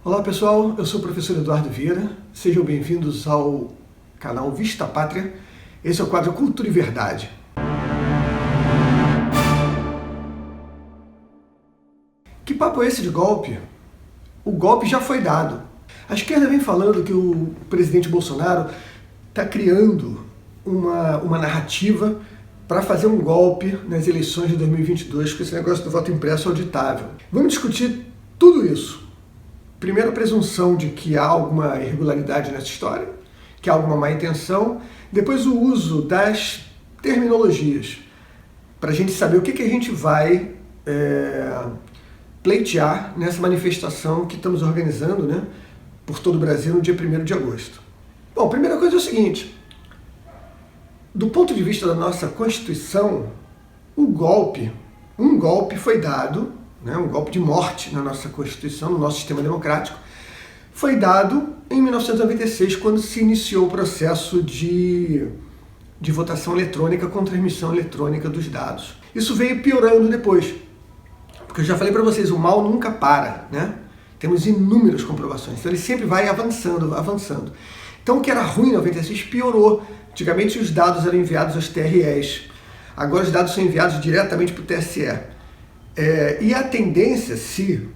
Olá pessoal, eu sou o professor Eduardo Vieira, sejam bem-vindos ao canal Vista Pátria. Esse é o quadro Cultura e Verdade. Que papo é esse de golpe? O golpe já foi dado. A esquerda vem falando que o presidente Bolsonaro está criando uma narrativa para fazer um golpe nas eleições de 2022 com esse negócio do voto impresso auditável. Vamos discutir tudo isso. Primeiro, a presunção de que há alguma irregularidade nessa história, que há alguma má intenção. Depois, o uso das terminologias, para a gente saber o que a gente vai pleitear nessa manifestação que estamos organizando, né, por todo o Brasil no dia 1º de agosto. Bom, a primeira coisa é o seguinte: do ponto de vista da nossa Constituição, um golpe foi dado, né, um golpe de morte na nossa Constituição, no nosso sistema democrático, foi dado em 1996, quando se iniciou o processo de votação eletrônica com transmissão eletrônica dos dados. Isso veio piorando depois, porque eu já falei para vocês, o mal nunca para, né? Temos inúmeras comprovações, então ele sempre vai avançando. Então o que era ruim em 96 piorou. Antigamente os dados eram enviados aos TREs, agora os dados são enviados diretamente para o TSE. E a tendência, se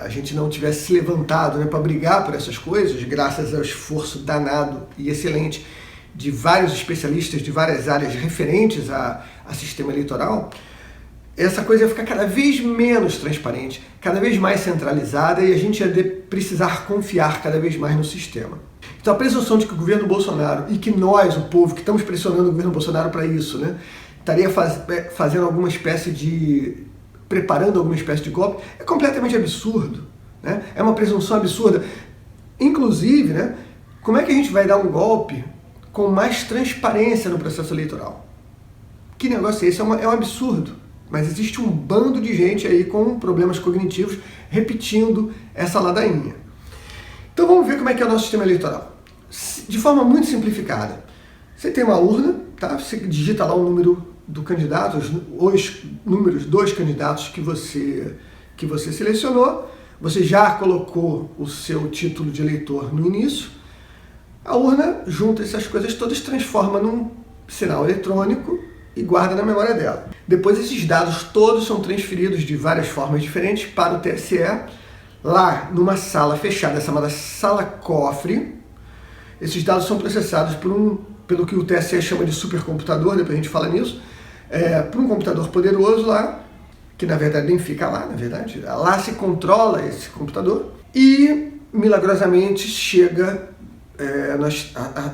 a gente não tivesse se levantado, né, para brigar por essas coisas, graças ao esforço danado e excelente de vários especialistas de várias áreas referentes a sistema eleitoral, essa coisa ia ficar cada vez menos transparente, cada vez mais centralizada, e a gente ia precisar confiar cada vez mais no sistema. Então a presunção de que o governo Bolsonaro, e que nós, o povo, que estamos pressionando o governo Bolsonaro para isso, né, estaria fazendo alguma espécie de... preparando alguma espécie de golpe, é completamente absurdo, né? É uma presunção absurda. Inclusive, né, como é que a gente vai dar um golpe com mais transparência no processo eleitoral? Que negócio é esse? É um absurdo. Mas existe um bando de gente aí com problemas cognitivos repetindo essa ladainha. Então vamos ver como é que é o nosso sistema eleitoral. De forma muito simplificada. Você tem uma urna, tá? Você digita lá o número do candidato, os números dos candidatos que você selecionou, você já colocou o seu título de eleitor no início, a urna junta essas coisas todas, transforma num sinal eletrônico e guarda na memória dela. Depois esses dados todos são transferidos de várias formas diferentes para o TSE, lá numa sala fechada chamada sala cofre. Esses dados são processados pelo que o TSE chama de supercomputador, depois a gente fala nisso, por um computador poderoso lá, que na verdade nem fica lá, na verdade, lá se controla esse computador e milagrosamente chega,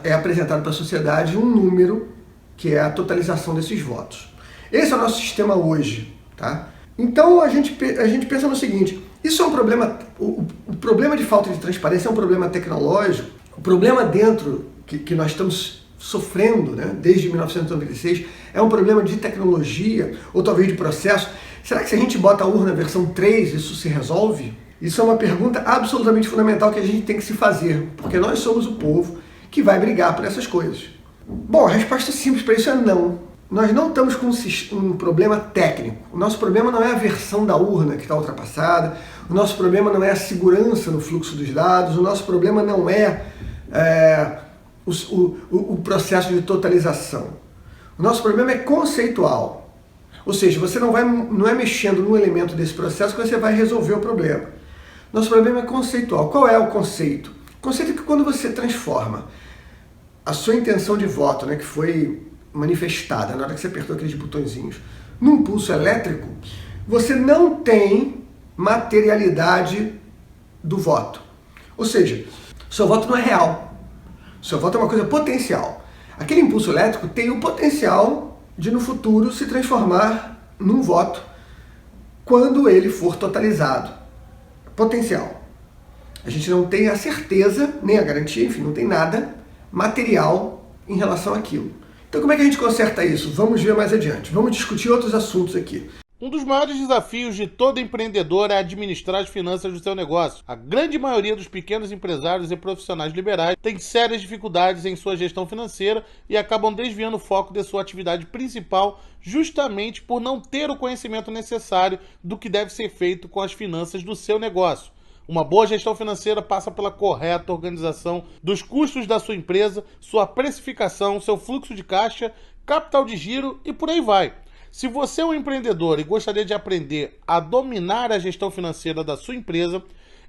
é apresentado para a sociedade um número que é a totalização desses votos. Esse é o nosso sistema hoje, tá? Então a gente pensa no seguinte: isso é um problema, o problema de falta de transparência é um problema tecnológico, o problema dentro que nós estamos sofrendo, né, desde 1996, é um problema de tecnologia, ou talvez de processo. Será que se a gente bota a urna versão 3, isso se resolve? Isso é uma pergunta absolutamente fundamental que a gente tem que se fazer, porque nós somos o povo que vai brigar por essas coisas. Bom, a resposta simples para isso é não. Nós não estamos com um problema técnico. O nosso problema não é a versão da urna que está ultrapassada, o nosso problema não é a segurança no fluxo dos dados, o nosso problema não é o processo de totalização. O nosso problema é conceitual. Ou seja, você não é mexendo num elemento desse processo que você vai resolver o problema. Nosso problema é conceitual. Qual é o conceito? O conceito é que quando você transforma a sua intenção de voto, né, que foi manifestada na hora que você apertou aqueles botõezinhos, num pulso elétrico, você não tem materialidade do voto. Ou seja, seu voto não é real. Seu voto é uma coisa potencial. Aquele impulso elétrico tem o potencial de, no futuro, se transformar num voto quando ele for totalizado. Potencial. A gente não tem a certeza, nem a garantia, enfim, não tem nada material em relação àquilo. Então como é que a gente conserta isso? Vamos ver mais adiante. Vamos discutir outros assuntos aqui. Um dos maiores desafios de todo empreendedor é administrar as finanças do seu negócio. A grande maioria dos pequenos empresários e profissionais liberais tem sérias dificuldades em sua gestão financeira e acabam desviando o foco de sua atividade principal justamente por não ter o conhecimento necessário do que deve ser feito com as finanças do seu negócio. Uma boa gestão financeira passa pela correta organização dos custos da sua empresa, sua precificação, seu fluxo de caixa, capital de giro e por aí vai. Se você é um empreendedor e gostaria de aprender a dominar a gestão financeira da sua empresa,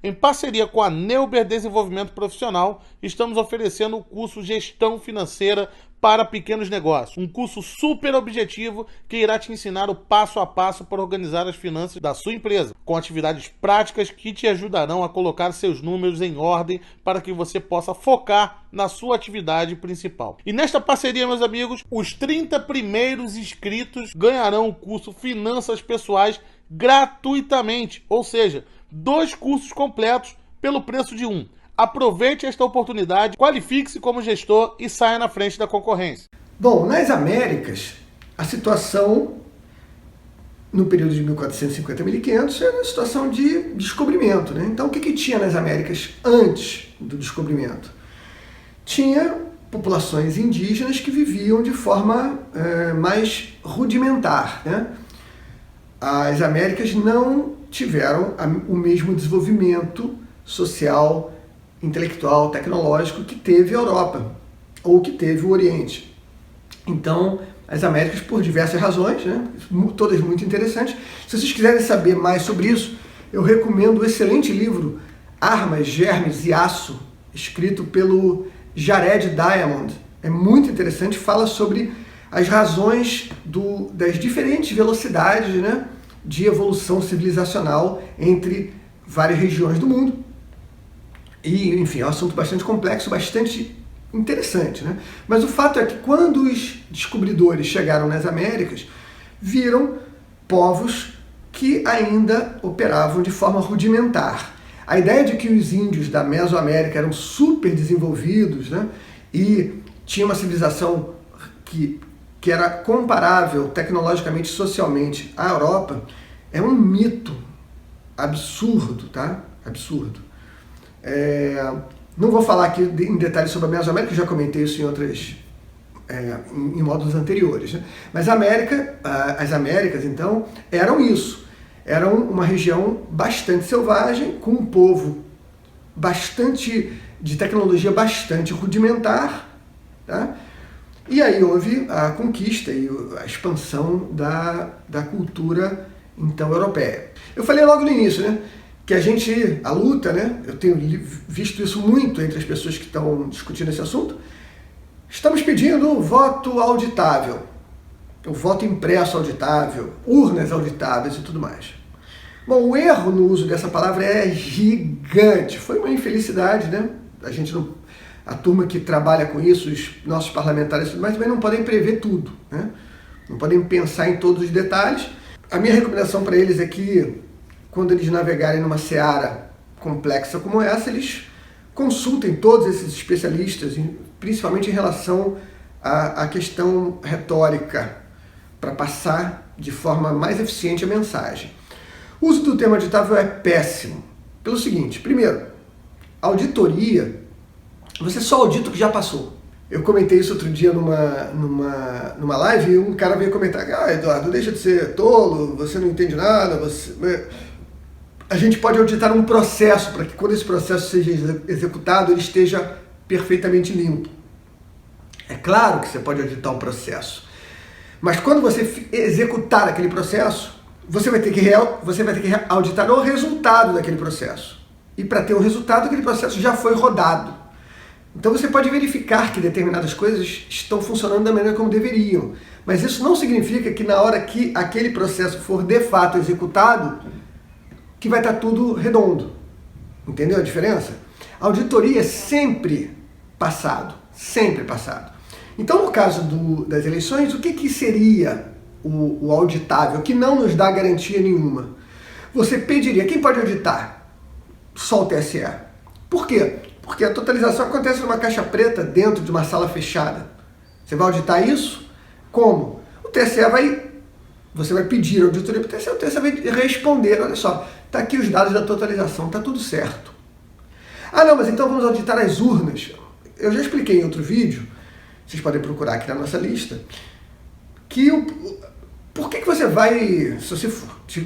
em parceria com a Neuber Desenvolvimento Profissional, estamos oferecendo o curso Gestão Financeira para Pequenos Negócios. Um curso super objetivo que irá te ensinar o passo a passo para organizar as finanças da sua empresa, com atividades práticas que te ajudarão a colocar seus números em ordem para que você possa focar na sua atividade principal. E nesta parceria, meus amigos, os 30 primeiros inscritos ganharão o curso Finanças Pessoais gratuitamente, ou seja, 2 cursos completos pelo preço de um. Aproveite esta oportunidade, qualifique-se como gestor e saia na frente da concorrência. Bom, nas Américas, a situação no período de 1450 a 1500 era uma situação de descobrimento, né? Então, o que tinha nas Américas antes do descobrimento? Tinha populações indígenas que viviam de forma mais rudimentar, né? As Américas não tiveram o mesmo desenvolvimento social, intelectual, tecnológico que teve a Europa ou que teve o Oriente. Então, as Américas, por diversas razões, né, todas muito interessantes. Se vocês quiserem saber mais sobre isso, eu recomendo o excelente livro Armas, Germes e Aço, escrito pelo Jared Diamond. É muito interessante, fala sobre as razões das diferentes velocidades, né, de evolução civilizacional entre várias regiões do mundo. E, enfim, é um assunto bastante complexo, bastante interessante, né? Mas o fato é que quando os descobridores chegaram nas Américas, viram povos que ainda operavam de forma rudimentar. A ideia de que os índios da Mesoamérica eram super desenvolvidos, né, e tinha uma civilização que era comparável tecnologicamente, socialmente à Europa, é um mito absurdo, tá? Absurdo. Não vou falar aqui em detalhes sobre a Mesoamérica, já comentei isso em módulos anteriores, né? Mas as Américas, então, eram isso. Eram uma região bastante selvagem, com um povo de tecnologia bastante rudimentar, tá? E aí houve a conquista e a expansão da cultura, então, europeia. Eu falei logo no início, né, que a luta, né, eu tenho visto isso muito entre as pessoas que estão discutindo esse assunto, estamos pedindo o voto auditável, o voto impresso auditável, urnas auditáveis e tudo mais. Bom, o erro no uso dessa palavra é gigante, foi uma infelicidade, né, a turma que trabalha com isso, os nossos parlamentares, mas também não podem prever tudo, né? Não podem pensar em todos os detalhes. A minha recomendação para eles é que, quando eles navegarem numa seara complexa como essa, eles consultem todos esses especialistas, principalmente em relação à questão retórica, para passar de forma mais eficiente a mensagem. O uso do termo auditável é péssimo, pelo seguinte: primeiro, auditoria, você só audita o que já passou. Eu comentei isso outro dia numa live e um cara veio comentar: Eduardo, deixa de ser tolo, você não entende nada, a gente pode auditar um processo para que quando esse processo seja executado, ele esteja perfeitamente limpo. É claro que você pode auditar um processo, mas quando você executar aquele processo, você vai ter que auditar o resultado daquele processo. E para ter o resultado, aquele processo já foi rodado. Então você pode verificar que determinadas coisas estão funcionando da maneira como deveriam, mas isso não significa que na hora que aquele processo for de fato executado, que vai estar tudo redondo. Entendeu a diferença? A auditoria é sempre passado, sempre passado. Então, no caso das eleições, o que seria o auditável, que não nos dá garantia nenhuma? Você pediria, quem pode auditar? Só o TSE. Por quê? Porque a totalização acontece numa caixa preta dentro de uma sala fechada. Você vai auditar isso? Como? O TSE você vai pedir a auditoria para o TSE vai responder: olha só, está aqui os dados da totalização, está tudo certo. Ah não, mas então vamos auditar as urnas. Eu já expliquei em outro vídeo, vocês podem procurar aqui na nossa lista, que Por que você vai,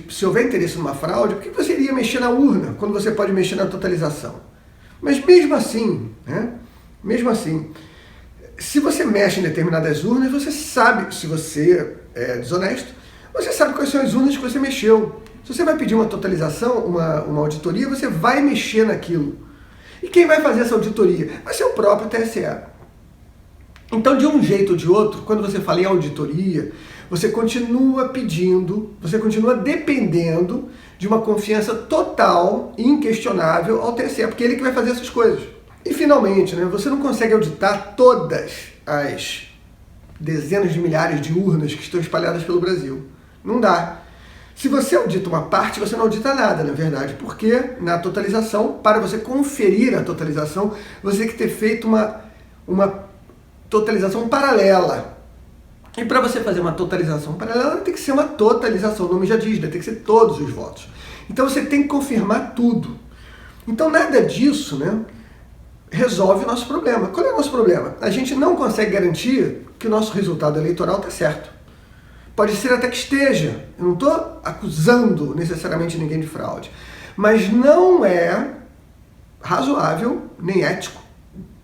se houver interesse numa fraude, por que você iria mexer na urna quando você pode mexer na totalização? Mas mesmo assim, né? Mesmo assim, se você mexe em determinadas urnas, você sabe, se você é desonesto, você sabe quais são as urnas que você mexeu. Se você vai pedir uma totalização, uma auditoria, você vai mexer naquilo. E quem vai fazer essa auditoria? Vai ser o próprio TSE. Então, de um jeito ou de outro, quando você fala em auditoria, você continua pedindo, você continua dependendo de uma confiança total e inquestionável ao TSE, porque é ele que vai fazer essas coisas. E finalmente, né, você não consegue auditar todas as dezenas de milhares de urnas que estão espalhadas pelo Brasil. Não dá. Se você audita uma parte, você não audita nada, na verdade, porque na totalização, para você conferir a totalização, você tem que ter feito uma totalização paralela. E para você fazer uma totalização paralela, tem que ser uma totalização, o nome já diz, né? Tem que ser todos os votos. Então você tem que confirmar tudo. Então nada disso, né, resolve o nosso problema. Qual é o nosso problema? A gente não consegue garantir que o nosso resultado eleitoral está certo. Pode ser até que esteja, eu não estou acusando necessariamente ninguém de fraude, mas não é razoável, nem ético,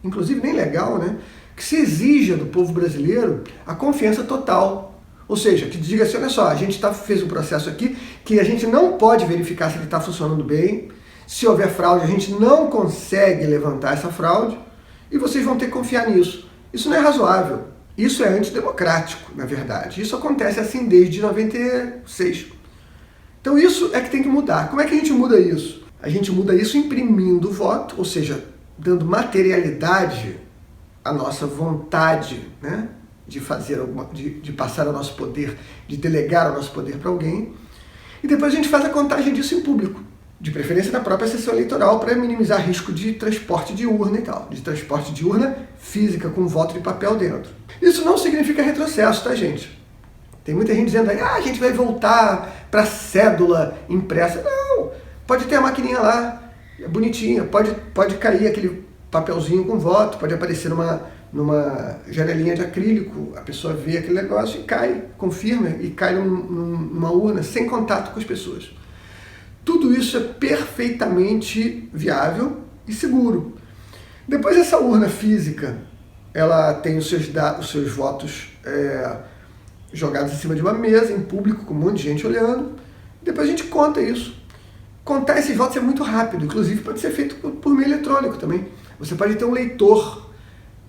inclusive nem legal, né, que se exija do povo brasileiro a confiança total. Ou seja, que diga assim, olha só, a gente fez um processo aqui que a gente não pode verificar se ele está funcionando bem, se houver fraude a gente não consegue levantar essa fraude e vocês vão ter que confiar nisso. Isso não é razoável. Isso é antidemocrático, na verdade. Isso acontece assim desde 96. Então isso é que tem que mudar. Como é que a gente muda isso? A gente muda isso imprimindo o voto, ou seja, dando materialidade à nossa vontade, né, de fazer de passar o nosso poder, de delegar o nosso poder para alguém. E depois a gente faz a contagem disso em público, de preferência na própria sessão eleitoral, para minimizar risco de transporte de urna e tal, de transporte de urna física com voto de papel dentro. Isso não significa retrocesso, tá, gente? Tem muita gente dizendo aí, a gente vai voltar para cédula impressa. Não, pode ter a maquininha lá, é bonitinha, pode cair aquele papelzinho com voto, pode aparecer numa janelinha de acrílico, a pessoa vê aquele negócio e cai, confirma e cai numa urna sem contato com as pessoas. Tudo isso é perfeitamente viável e seguro. Depois essa urna física, ela tem os seus votos jogados em cima de uma mesa, em público, com um monte de gente olhando. Depois a gente conta isso. Contar esses votos é muito rápido, inclusive pode ser feito por meio eletrônico também. Você pode ter um leitor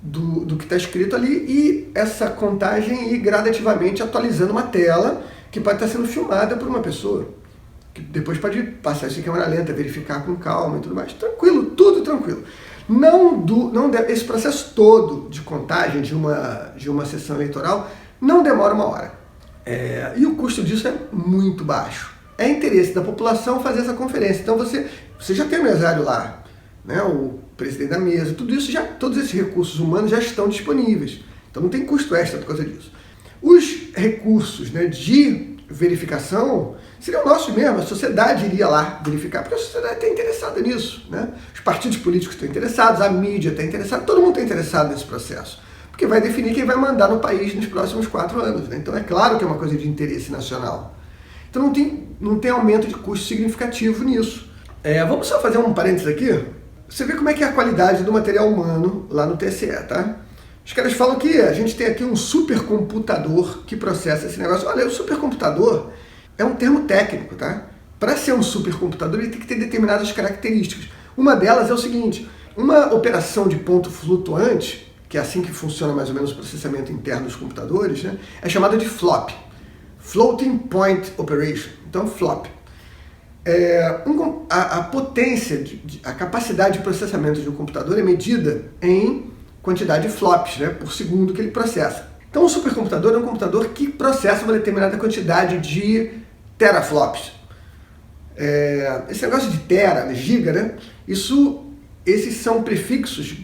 do que está escrito ali e essa contagem ir gradativamente atualizando uma tela que pode estar sendo filmada por uma pessoa, que depois pode passar isso em câmera lenta, verificar com calma e tudo mais. Tranquilo, tudo tranquilo. Esse processo todo de contagem de uma sessão eleitoral não demora uma hora. E o custo disso é muito baixo. É interesse da população fazer essa conferência. Então você já tem o mesário lá, né, o presidente da mesa, tudo isso todos esses recursos humanos já estão disponíveis. Então não tem custo extra por causa disso. Os recursos, né, de verificação seriam nossos mesmo, a sociedade iria lá verificar, porque a sociedade está interessada nisso, né? Os partidos políticos estão interessados, a mídia está interessada, todo mundo está interessado nesse processo, porque vai definir quem vai mandar no país nos próximos 4 anos, né? Então é claro que é uma coisa de interesse nacional. Então não tem aumento de custo significativo nisso. Vamos só fazer um parênteses aqui. Você vê como é que é a qualidade do material humano lá no TSE, tá? Os caras falam que a gente tem aqui um supercomputador que processa esse negócio. Olha, o supercomputador é um termo técnico, tá? Para ser um supercomputador, ele tem que ter determinadas características. Uma delas é o seguinte, uma operação de ponto flutuante, que é assim que funciona mais ou menos o processamento interno dos computadores, né, é chamada de FLOP. Floating Point Operation. Então, FLOP. A potência, a capacidade de processamento de um computador é medida em quantidade de flops, né, por segundo que ele processa. Então um supercomputador é um computador que processa uma determinada quantidade de teraflops. Esse negócio de tera, giga, né, esses são prefixos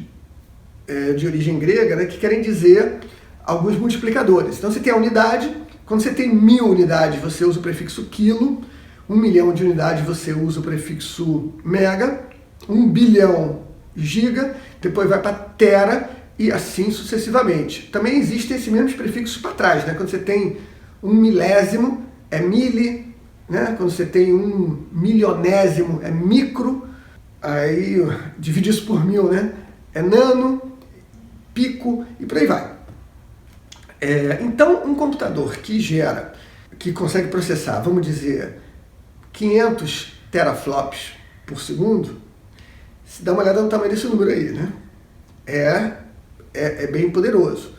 de origem grega, né, que querem dizer alguns multiplicadores. Então você tem a unidade, quando você tem 1000 unidades você usa o prefixo quilo, 1 milhão de unidades você usa o prefixo mega, 1 bilhão giga, depois vai para tera e assim sucessivamente. Também existem esses mesmos prefixos para trás, né? Quando você tem 1 milésimo é mili, né? Quando você tem 1 milionésimo é micro, aí divide isso por 1000, né? É nano, pico e por aí vai. Então, um computador que consegue processar, vamos dizer, 500 teraflops por segundo, se dá uma olhada no tamanho desse número aí, né? É bem poderoso.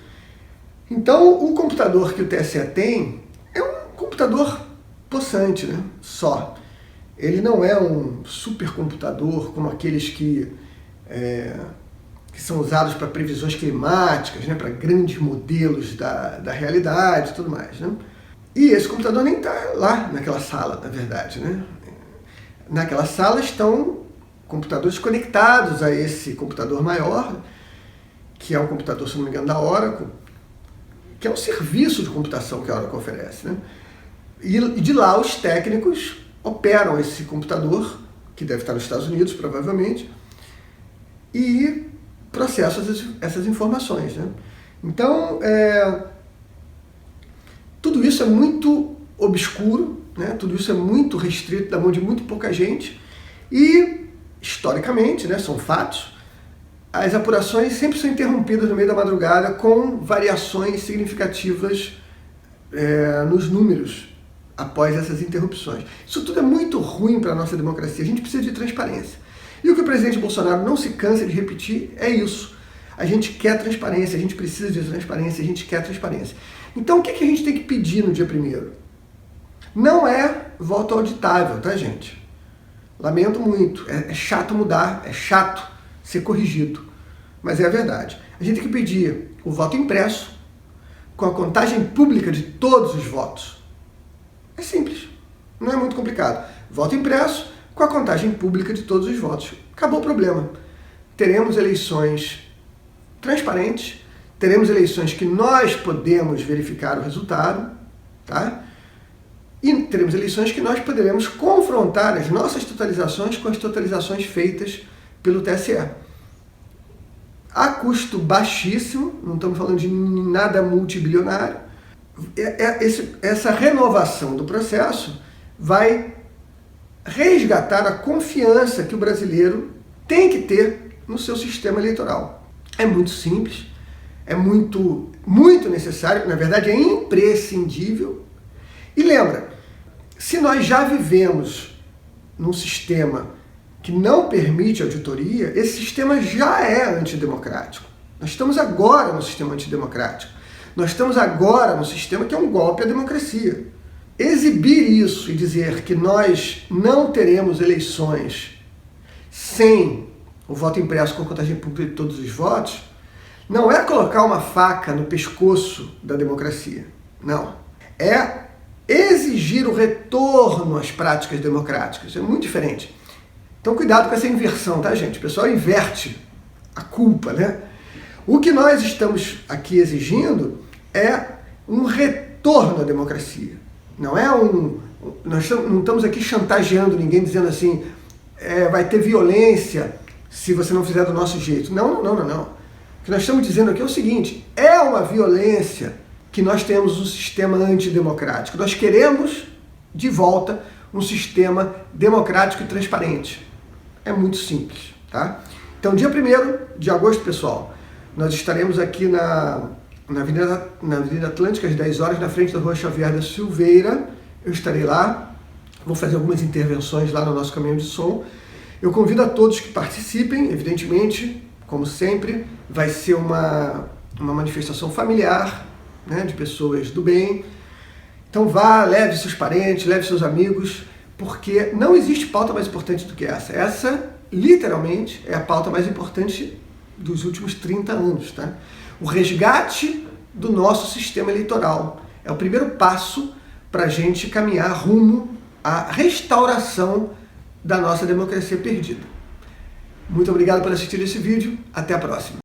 Então, o computador que o TSE tem é um computador possante, né? Só. Ele não é um supercomputador como aqueles que são usados para previsões climáticas, né? Para grandes modelos da realidade e tudo mais, né? E esse computador nem está lá naquela sala, na verdade, né? Naquela sala estão computadores conectados a esse computador maior, que é um computador, se não me engano, da Oracle, que é um serviço de computação que a Oracle oferece, né? E de lá os técnicos operam esse computador, que deve estar nos Estados Unidos, provavelmente, e processam essas informações, né? Então, tudo isso é muito obscuro, né? Tudo isso é muito restrito, da mão de muito pouca gente, e, historicamente, né, são fatos, as apurações sempre são interrompidas no meio da madrugada com variações significativas nos números após essas interrupções. Isso tudo é muito ruim para a nossa democracia. A gente precisa de transparência. E o que o presidente Bolsonaro não se cansa de repetir é isso. A gente quer transparência, a gente precisa de transparência, a gente quer transparência. Então o que a gente tem que pedir no dia 1º? Não é voto auditável, tá, gente? Lamento muito. É chato mudar, é chato ser corrigido. Mas é a verdade. A gente tem que pedir o voto impresso com a contagem pública de todos os votos. É simples. Não é muito complicado. Voto impresso com a contagem pública de todos os votos. Acabou o problema. Teremos eleições transparentes, teremos eleições que nós podemos verificar o resultado, tá? E teremos eleições que nós poderemos confrontar as nossas totalizações com as totalizações feitas pelo TSE. A custo baixíssimo, não estamos falando de nada multibilionário. Essa renovação do processo vai resgatar a confiança que o brasileiro tem que ter no seu sistema eleitoral. É muito simples, é muito necessário, na verdade é imprescindível. E lembra, se nós já vivemos num sistema que não permite auditoria, esse sistema já é antidemocrático. Nós estamos agora no sistema antidemocrático. Nós estamos agora no sistema que é um golpe à democracia. Exibir isso e dizer que nós não teremos eleições sem o voto impresso com a contagem pública de todos os votos, não é colocar uma faca no pescoço da democracia. Não. É exigir o retorno às práticas democráticas. É muito diferente. Então cuidado com essa inversão, tá, gente? O pessoal inverte a culpa, né? O que nós estamos aqui exigindo é um retorno à democracia. Não é nós não estamos aqui chantageando ninguém, dizendo assim, vai ter violência se você não fizer do nosso jeito. Não. O que nós estamos dizendo aqui é o seguinte, é uma violência que nós temos um sistema antidemocrático. Nós queremos, de volta, um sistema democrático e transparente. É muito simples, tá? Então, dia 1º de agosto, pessoal, nós estaremos aqui na Avenida Atlântica, às 10 horas, na frente da Rua Xavier da Silveira. Eu estarei lá, vou fazer algumas intervenções lá no nosso caminhão de som. Eu convido a todos que participem, evidentemente, como sempre, vai ser uma manifestação familiar, né, de pessoas do bem. Então vá, leve seus parentes, leve seus amigos, porque não existe pauta mais importante do que essa. Essa, literalmente, é a pauta mais importante dos últimos 30 anos, tá? O resgate do nosso sistema eleitoral é o primeiro passo para a gente caminhar rumo à restauração da nossa democracia perdida. Muito obrigado por assistir esse vídeo. Até a próxima.